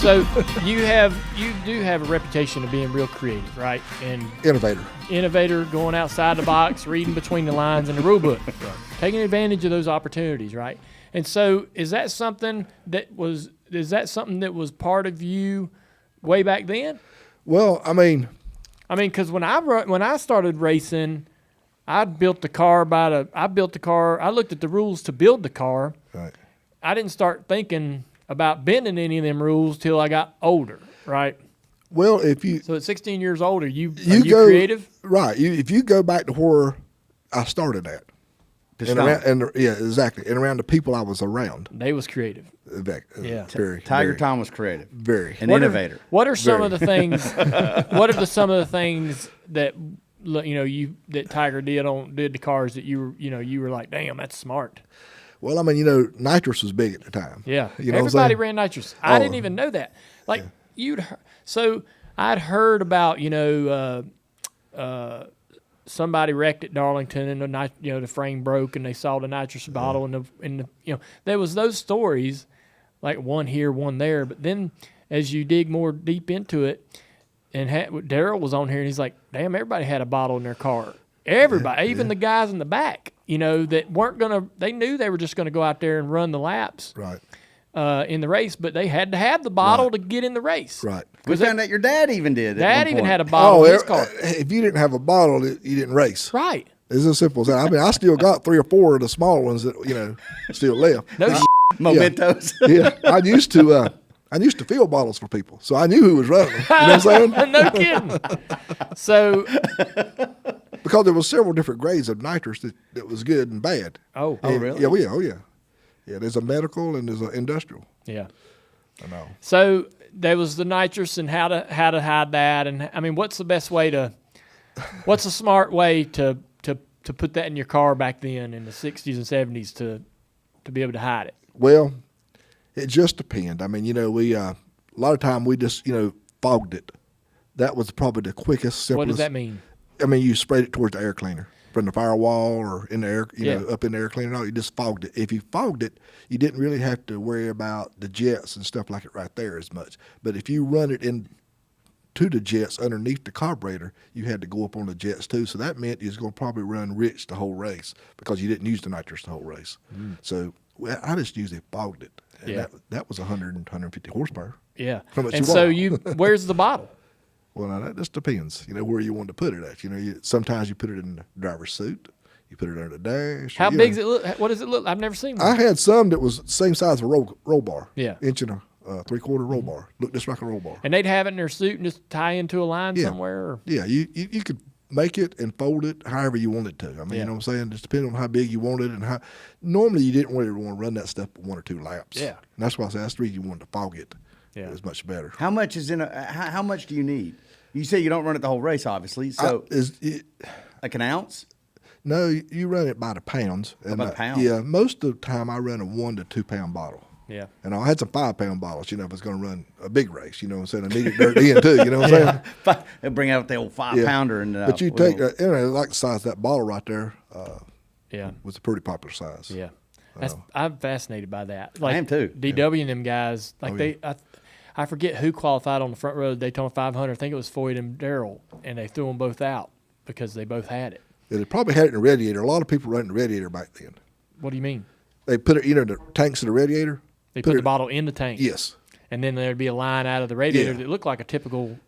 So you do have a reputation of being real creative, right? And innovator, going outside the box, reading between the lines in the rule book, taking advantage of those opportunities, right? And so is that something that was part of you way back then? Well, I mean, because when I started racing, I built the car. I looked at the rules to build the car. Right. I didn't start thinking about bending any of them rules till I got older, right? Well, so at 16 years old, are you creative? Right. If you go back to where I started at, exactly, and around the people I was around, they was creative. Yeah, Tiger Tom was creative, an innovator. What are some of the things? What are some of the things that that Tiger did the cars that you were like, damn, that's smart. Well, I mean, Nitrous was big at the time. Yeah, everybody ran Nitrous. I didn't even know that. So I'd heard about somebody wrecked at Darlington and the frame broke and they saw the nitrous bottle and there was those stories, like one here, one there. But then as you dig more deep into it, and Daryl was on here and he's like, damn, everybody had a bottle in their car. Everybody, even the guys in the back, that weren't gonna. They knew they were just gonna go out there and run the laps, right, in the race, but they had to have the bottle to get in the race, right. We found out your dad even did. Dad even had a bottle in his car. If you didn't have a bottle, you didn't race. Right. It's as simple as that. I mean, I still got 3 or 4 of the small ones that still left. Mementos. Yeah, I used to fill bottles for people, so I knew who was running them. You know what I'm saying? No kidding. So, because there was several different grades of nitrous that was good and bad. Oh, really? Yeah. Yeah, there's a medical and there's an industrial. Yeah. I know. So there was the nitrous and how to hide that, and I mean, what's a smart way to put that in your car back then in the 60s and 70s to be able to hide it? Well, it just depends. I mean, we a lot of time we just fogged it. That was probably the quickest, simplest. What does that mean? I mean, you sprayed it towards the air cleaner from the firewall or in the air, up in the air cleaner. No, you just fogged it. If you fogged it, you didn't really have to worry about the jets and stuff like it right there as much. But if you run it into the jets underneath the carburetor, you had to go up on the jets too. So that meant you was going to probably run rich the whole race because you didn't use the nitrous the whole race. So I just usually fogged it. And that was 100 and 150 horsepower. Yeah. And so where's the bottle? Well, now that just depends, where you want to put it at. Sometimes you put it in the driver's suit. You put it under the dash. How big does it look? What does it look? I've never seen one. I had some that was the same size as a roll bar. Yeah. Inch and a 3/4 roll bar. Looked just like a roll bar. And they'd have it in their suit and just tie into a line somewhere? Or? Yeah, you could make it and fold it however you wanted to. I mean, you know what I'm saying? Just depending on how big you wanted and how. Normally, you didn't really want to run that stuff 1 or 2 laps. Yeah. And that's why I said that's the reason you wanted to fog it. Yeah. It was much better. How much is how much do you need? You say you don't run it the whole race, obviously. So like an ounce? No, you run it by the pounds. By the pound? Yeah, most of the time I run a 1 to 2 pound bottle. Yeah. And I had some 5 pound bottles, if it's going to run a big race, you know what I'm saying? I needed dirt in too, you know what I'm saying? They'll bring out the old 5 pounder. And but you take, like the size of that bottle right there was a pretty popular size. Yeah. I'm fascinated by that. Like, I am too. DW and them guys, I forget who qualified on the front row of the Daytona 500. I think it was Foyt and Darrell, and they threw them both out because they both had it. Yeah, they probably had it in the radiator. A lot of people ran the radiator back then. What do you mean? They put it, the tanks of the radiator. They put the bottle in the tank. Yes. And then there'd be a line out of the radiator that looked like a typical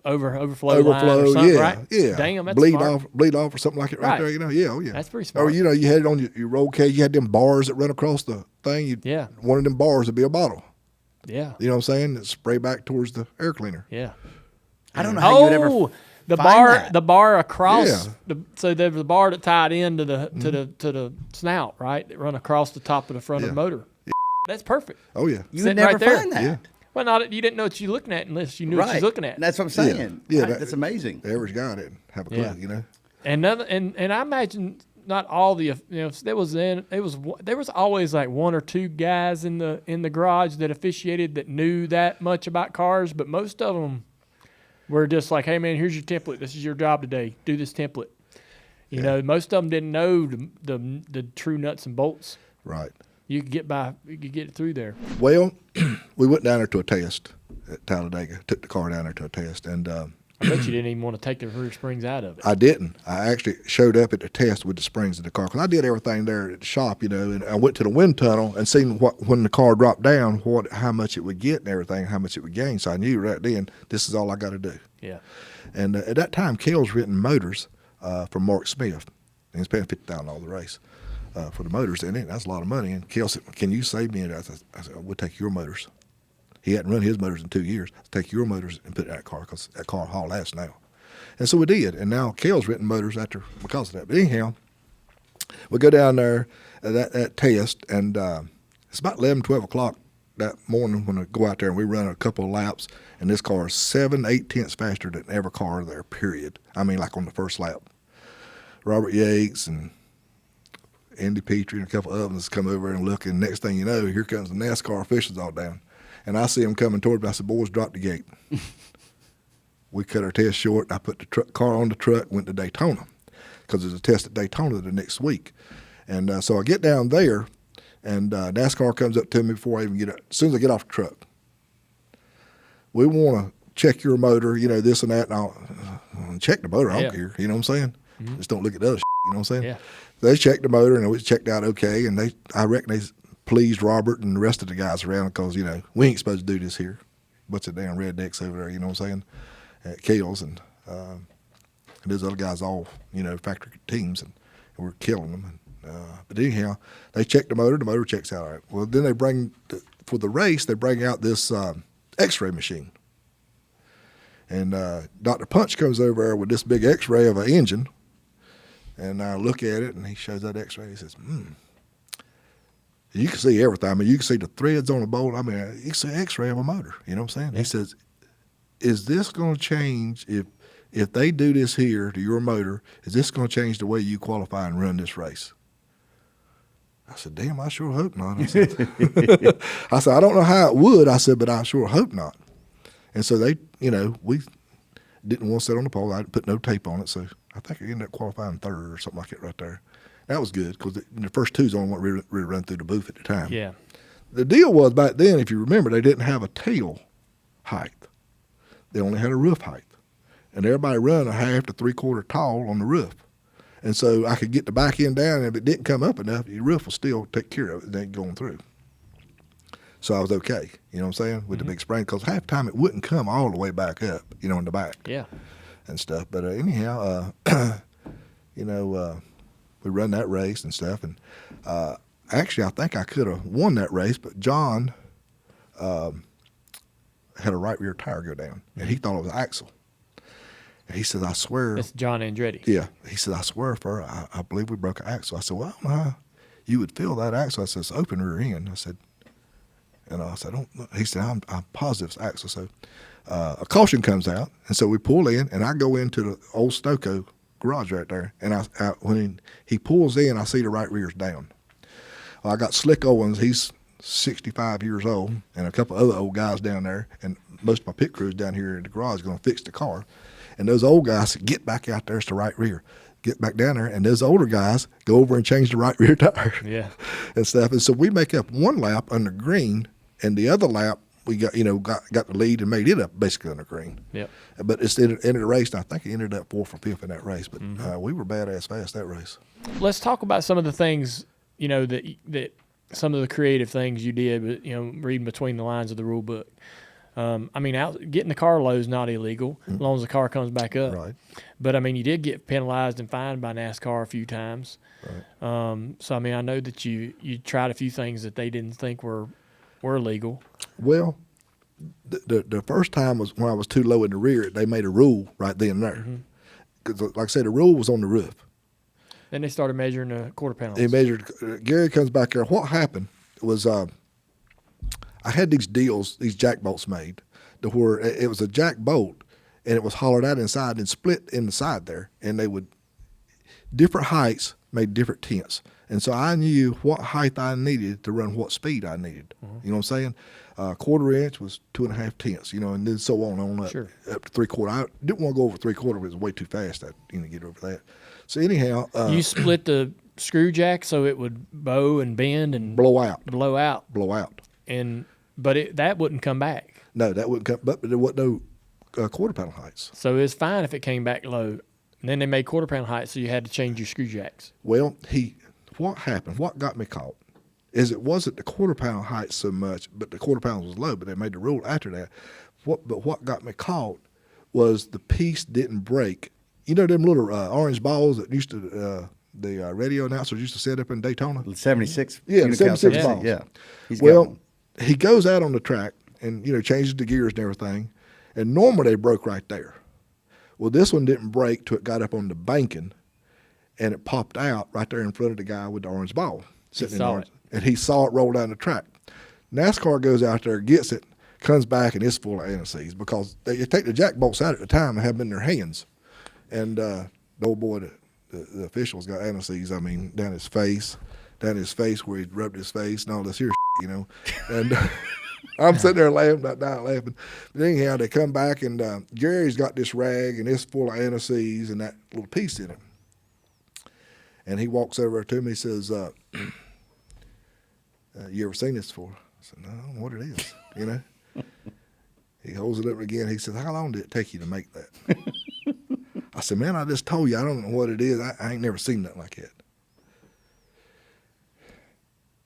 overflow line or something, right? Yeah. Damn, that's bleed smart. off or something like it right there, Yeah, oh yeah. That's pretty smart. Or, you had it on your roll cage. You had them bars that run across the thing. One of them bars would be a bottle. Yeah. You know what I'm saying? That spray back towards the air cleaner. Yeah. I don't know how you'd ever the bar across so there was the bar that tied into the to the snout, right? That run across the top of the front of the motor. Yeah. That's perfect. Oh yeah. You would never find that. Yeah. Well, you didn't know what you're looking at unless you knew what you're looking at. That's what I'm saying. Yeah, that's amazing. The average guy didn't have a clue, And I imagine not all the there was always like 1 or 2 guys in the garage that officiated that knew that much about cars, but most of them were just like, hey man, here's your template. This is your job today. Do this template. You know, most of them didn't know the true nuts and bolts. Right. You could get it through there. Well, we went down there to a test, at Talladega. Took the car down there to a test, and I bet you didn't even want to take the rear springs out of it. I didn't. I actually showed up at the test with the springs in the car because I did everything there at the shop, and I went to the wind tunnel and seen when the car dropped down, how much it would get and everything, how much it would gain. So I knew right then, this is all I got to do. Yeah. And at that time, Kell's renting motors from Mark Smith. And he's paying $50,000 the race for the motors. And that's a lot of money. And Kell said, "Can you save me?" And I said, "We'll take your motors." He hadn't run his motors in 2 years. Take your motors and put it in that car because that car haul ass now. And so we did. And now Kell's renting motors because of that. But anyhow, we go down there at that test, and it's about 11, 12 o'clock that morning when we go out there and we run a couple of laps, and this car is 7-8 tenths faster than every car there, period. I mean, like on the first lap. Robert Yates and Andy Petrie and a couple of others come over and look, and next thing you know, here comes the NASCAR officials all down. And I see them coming toward me. I said, "Boys, drop the gate." We cut our test short. I put the car on the truck, went to Daytona because there's a test at Daytona the next week. And so I get down there, and NASCAR comes up to me before I even get up. As soon as I get off the truck, "We want to check your motor, this and that." And I'll check the motor. I don't care. You know what I'm saying? Mm-hmm. Just don't look at the other shit, you know what I'm saying? Yeah. They checked the motor, and it was checked out okay. And I reckon they pleased Robert and the rest of the guys around because, we ain't supposed to do this here. Bunch of damn rednecks over there, you know what I'm saying? At Kell's, and those other guys all, factory teams, and we're killing them. But anyhow, they checked the motor checks out all right. Well, then for the race, they bring out this X-ray machine. And Dr. Punch comes over there with this big X-ray of an engine, and I look at it, and he shows that X-ray. He says, You can see everything. I mean, you can see the threads on the bolt. I mean, you can see X-ray of a motor. You know what I'm saying? Yeah. He says, "Is this going to change if they do this here to your motor? Is this going to change the way you qualify and run this race?" I said, "Damn, I sure hope not." I said, "I don't know how it would." I said, "But I sure hope not." And so they, we didn't want to sit on the pole. I didn't put no tape on it, so I think I ended up qualifying third or something like it right there. That was good because the first two's only one really run through the booth at the time. Yeah. The deal was back then, if you remember, they didn't have a tail height. They only had a roof height. And everybody run a 1/2 to 3/4 tall on the roof. And so I could get the back end down, and if it didn't come up enough, your roof will still take care of it. It ain't going through. So I was okay, you know what I'm saying, with the big spring, because half the time it wouldn't come all the way back up, in the back. Yeah. And stuff. But anyhow, we run that race and stuff. And actually, I think I could have won that race, but John had a right rear tire go down, and he thought it was an axle. And he said, "I swear." That's John Andretti. Yeah. He said, "I swear, Furr, I believe we broke an axle." I said, "Well, I don't know how you would feel that axle." I said, "It's open rear end." I said, "I don't know." He said, I'm positive it's axle." So a caution comes out, and so we pull in, and I go into the old Stoco garage right there, and when he pulls in, I see the right rear's down. Well, I got Slick Owens. He's 65 years old, and a couple other old guys down there, and most of my pit crew's down here in the garage going to fix the car. And those old guys said, "Get back out there, it's the right rear." Get back down there, and those older guys go over and change the right rear tire. Yeah. And stuff. And so we make up one lap under green, and the other lap we got the lead and made it up basically under green. Yep. But it's the end of the race, and I think he ended up 4th or 5th in that race. But we were badass fast that race. Let's talk about some of the things, that some of the creative things you did, reading between the lines of the rule book. Getting the car low is not illegal as long as the car comes back up. Right. But, you did get penalized and fined by NASCAR a few times. Right. I know that you tried a few things that they didn't think were legal. Well, the first time was when I was too low in the rear. They made a rule right then and there. Because, like I said, the rule was on the roof. Then they started measuring the quarter penalties. They measured. Gary comes back there. What happened was I had these jack bolts made to where it was a jack bolt, and it was hollowed out inside and split in the side there, and they would different heights made different tenths. And so I knew what height I needed to run what speed I needed. You know what I'm saying? 1/4 inch was 2.5 tenths, and then so on up, Sure. up to 3/4. I didn't want to go over 3/4, but it was way too fast. I didn't get over that. So anyhow, you split the screw jack so it would bow and bend and blow out. blow out. Blow out. But that wouldn't come back. No, that wouldn't come. But there wasn't no quarter panel heights. So it's fine if it came back low. And then they made quarter panel heights, so you had to change your screw jacks. Well, what happened? What got me caught is it wasn't the quarter panel height so much, but the quarter panel was low. But they made the rule after that. But what got me caught was the piece didn't break. You know them little orange balls that used to the radio announcers used to set up in Daytona? 76. Yeah, 76 balls. Yeah. He goes out on the track and, changes the gears and everything. And normally they broke right there. Well, this one didn't break till it got up on the banking, and it popped out right there in front of the guy with the orange ball. And he saw it roll down the track. NASCAR goes out there, gets it, comes back, and it's full of anti-seize because they take the jack bolts out at the time and have them in their hands. And the old boy, the officials got anti-seize, down his face where he rubbed his face and all this here And I'm sitting there laughing, not dying laughing. But anyhow, they come back, and Gary's got this rag, and it's full of anti-seize and that little piece in it. And he walks over to me, he says, you ever seen this before? I said, no, I don't know what it is, He holds it up again. He says, how long did it take you to make that? I said, man, I just told you, I don't know what it is. I ain't never seen nothing like that.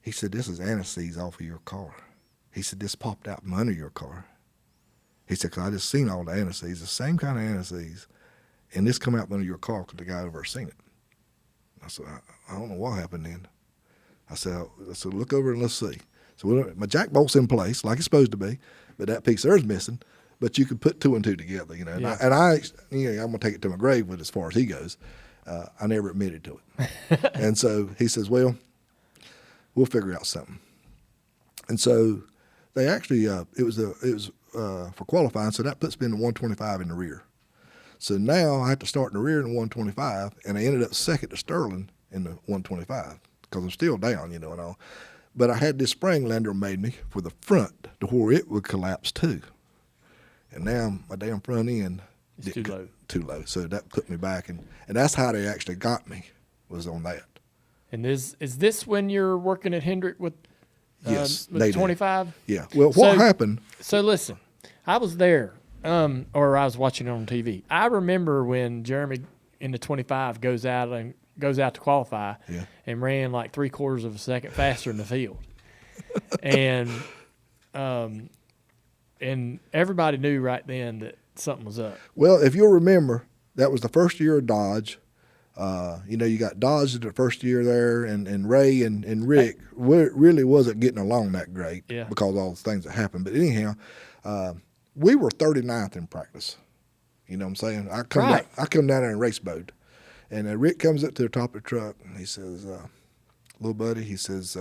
He said, this is anti-seize off of your car. He said, this popped out from under your car. He said, because I just seen all the anti-seize, the same kind of anti-seize, and this come out from under your car because the guy ever seen it. I said, I don't know what happened then. I said, look over and let's see. So my jack bolt's in place like it's supposed to be, but that piece there's missing. But you can put two and two together, Yeah. And I'm gonna take it to my grave with as far as he goes. I never admitted to it. And so he says, well, we'll figure out something. And so they actually it was for qualifying, so that puts me in the 125 in the rear. So now I have to start in the rear in the 125, and I ended up second to Sterling in the 125 because I'm still down, and all. But I had this spring Landrum made me for the front to where it would collapse too. And now my damn front end is too low. So that put me back, and that's how they actually got me, was on that. And is this when you're working at Hendrick with yes, with 25? Yeah. Well, what happened? So listen, I was there, or I was watching it on TV. I remember when Jeremy in the 25 goes out to qualify, and ran like 3/4 of a second faster in the field, and everybody knew right then that something was up. Well, if you'll remember, that was the first year of Dodge. You got Dodge the first year there, and Ray and Rick really wasn't getting along that great because of all the things that happened. But anyhow, we were 39th in practice. You know what I'm saying? I come down there in race mode, and Rick comes up to the top of the truck, and he says, little buddy, he says,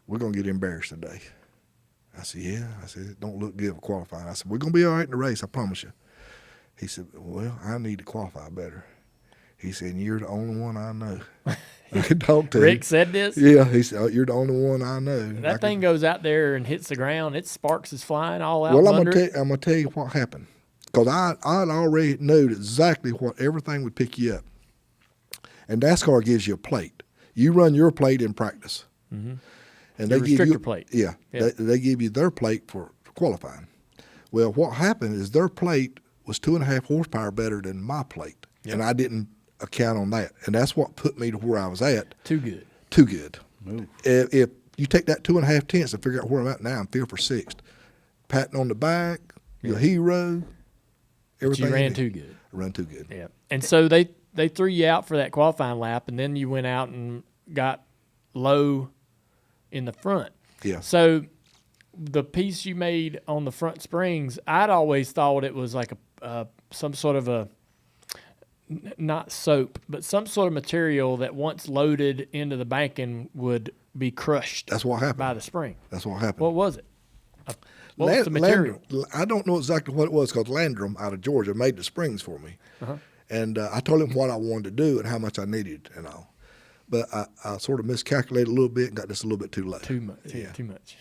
we're going to get embarrassed today. I said, yeah. I said, it don't look good for qualifying. I said, we're going to be all right in the race, I promise you. He said, well, I need to qualify better. He said, you're the only one I know I can talk to. Rick said this? Yeah. He said, you're the only one I know. That thing goes out there and hits the ground. Its sparks is flying all out Well, I'm under going to tell you what happened. Because I already knew exactly what everything would pick you up. And NASCAR gives you a plate. You run your plate in practice. Mm-hmm. And the they give you plate. Yeah. They give you their plate for qualifying. Well, what happened is their plate was 2.5 horsepower better than my plate. Yep. And I didn't account on that. And that's what put me to where I was at. Too good. Ooh. If you take that 2.5 tenths and figure out where I'm at now, I'm 5th or 6th. Patting on the back, your hero, everything. But you ran too good. I ran too good. Yeah. And so they threw you out for that qualifying lap, and then you went out and got low in the front. Yeah. So the piece you made on the front springs, I'd always thought it was like some sort of a, not soap, but some sort of material that once loaded into the banking would be crushed. That's what happened. By the spring. That's what happened. What was it? What was the material? I don't know exactly what it was because Landrum out of Georgia made the springs for me. Uh-huh. And I told him what I wanted to do and how much I needed and all. But I sort of miscalculated a little bit and got this a little bit too low. Too much.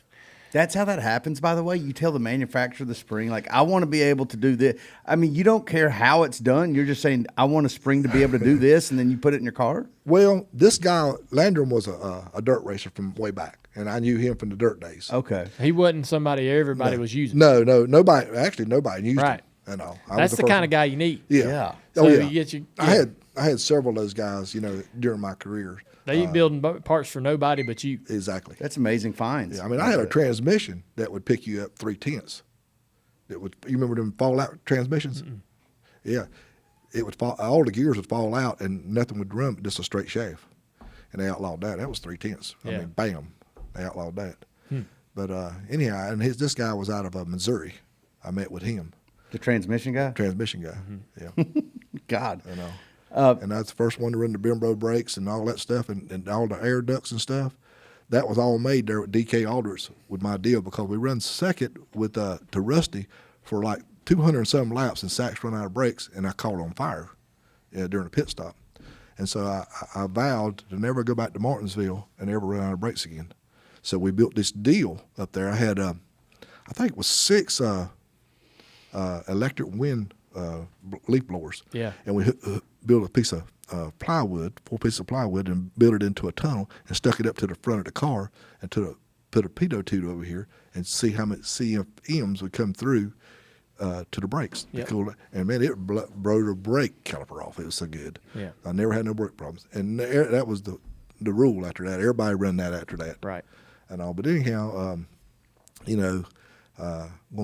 That's how that happens, by the way. You tell the manufacturer of the spring, like, I want to be able to do this. I mean, you don't care how it's done. You're just saying, I want a spring to be able to do this, and then you put it in your car? Well, this guy, Landrum, was a dirt racer from way back, and I knew him from the dirt days. Okay. He wasn't somebody everybody was using. No, nobody. Actually, nobody used him. And all. That's the kind of guy you need. Yeah. So yeah. you get your, I had several of those guys, during my career. They ain't building parts for nobody but you. Exactly. That's amazing finds. Yeah, I mean, I had a transmission that would pick you up 3/10. You remember them fallout transmissions? Mm-mm. Yeah. It would fall. All the gears would fall out, and nothing would run but just a straight shaft. And they outlawed that. That was 3/10. I mean, bam, they outlawed that. But anyhow, and this guy was out of Missouri. I met with him. The transmission guy? Transmission guy. Yeah. God. I know. And I was the first one to run the Bimbo brakes and all that stuff, and all the air ducts and stuff. That was all made there at DK Aldrich with my deal, because we run second with to Rusty for like 200 and some laps, and Sachs run out of brakes, and I caught on fire during a pit stop. And so I vowed to never go back to Martinsville and ever run out of brakes again. So we built this deal up there. I had, I think it was 6 electric wind leaf blowers. Yeah. And we built a piece of plywood, 4 pieces of plywood, and built it into a tunnel and stuck it up to the front of the car, and put a pitot tube over here and see how much CFMs would come through to the brakes. Yep. And man, it blew the brake caliper off. It was so good. Yeah. I never had no brake problems. And that was the rule after that. Everybody run that after that. Right. And all. But anyhow, going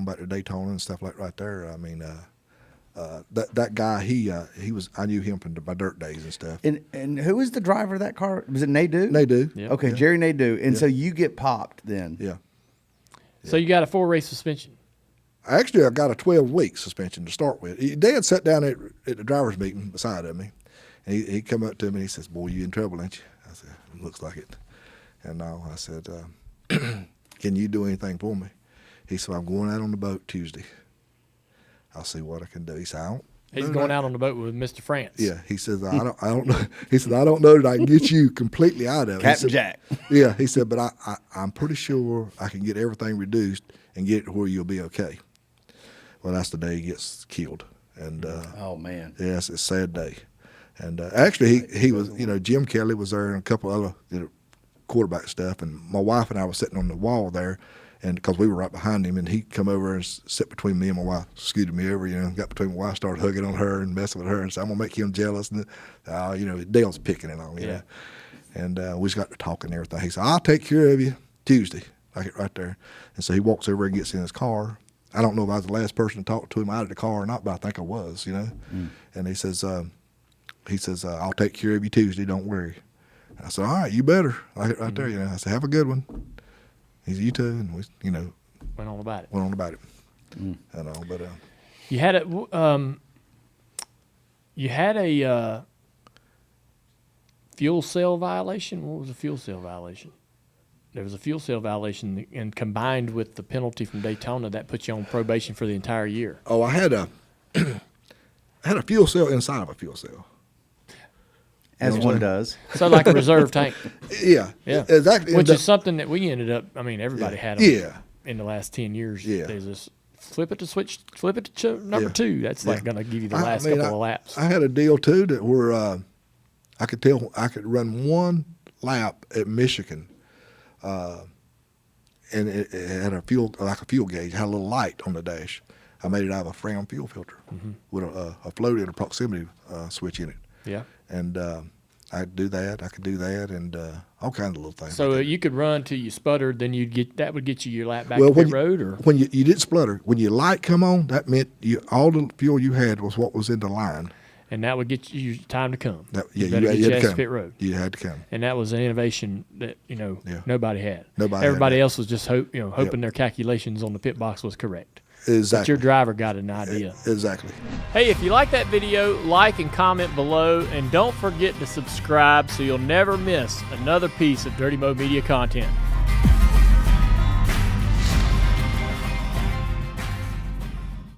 back to Daytona and stuff like right there, I mean, that guy, he was, I knew him from my dirt days and stuff. And who was the driver of that car? Was it Nadeau? Nadeau. Yep. Okay, Yeah. Jerry Nadeau. And so you get popped then. Yeah. So you got a 4-race suspension. Actually, I got a 12-week suspension to start with. Dad sat down at the driver's meeting beside of me, and he come up to me and he says, "Boy, you in trouble, ain't you?" I said, "Looks like it." And I said, "Can you do anything for me?" He said, "I'm going out on the boat Tuesday. I'll see what I can do." He said, "I don't." He's going out on the boat with Mr. France. Yeah, he says, I don't know. He said, "I don't know that I can get you completely out of it." Captain Jack. Yeah, he said, "But I'm pretty sure I can get everything reduced and get it to where you'll be okay." Well, that's the day he gets killed, and oh man, yes, it's a sad day. And actually, he was, Jim Kelly was there and a couple other quarterback stuff, and my wife and I were sitting on the wall there, and because we were right behind him, and he come over and sit between me and my wife, scooted me over, got between my wife, started hugging on her and messing with her, and said, "I'm gonna make him jealous," and Dale's picking it on, Yeah. And we just got to talking and everything. He said, "I'll take care of you Tuesday," like it right there. And so he walks over and gets in his car. I don't know if I was the last person to talk to him out of the car or not, but I think I was, And he says, "I'll take care of you Tuesday, don't worry." And I said, "All right, you better." Like it right there, I said, "Have a good one." He said, "You too," and we, Went on about it. went on about it. I know, but You had a fuel cell violation. What was a fuel cell violation? There was a fuel cell violation, and combined with the penalty from Daytona, that put you on probation for the entire year. I had a fuel cell inside of a fuel cell. As one does. So like a reserve tank. Yeah, Yeah. exactly. Which is something that we ended up, everybody had them Yeah. in the last 10 years. Yeah. They just flip it to number 2. That's like going to give you the last I mean, couple of laps. I had a deal too that where I could tell I could run one lap at Michigan, and it had a fuel gauge. It had a little light on the dash. I made it out of a Fram fuel filter with a float and a proximity switch in it. Yeah. And I could do that, and all kinds of little things. So you could run till you sputtered, then that would get you your lap back to pit road, or when you didn't splutter, when your light come on, that meant all the fuel you had was what was in the line, and that would get you time to come. You better get your had ass to to come. pit road. You had to come. And that was an innovation that nobody had. Nobody had Everybody that. else was just hoping their calculations on the pit box was correct. Exactly. But your driver got an idea. Exactly. Hey, if you like that video, like and comment below, and don't forget to subscribe so you'll never miss another piece of Dirty Mo Media content.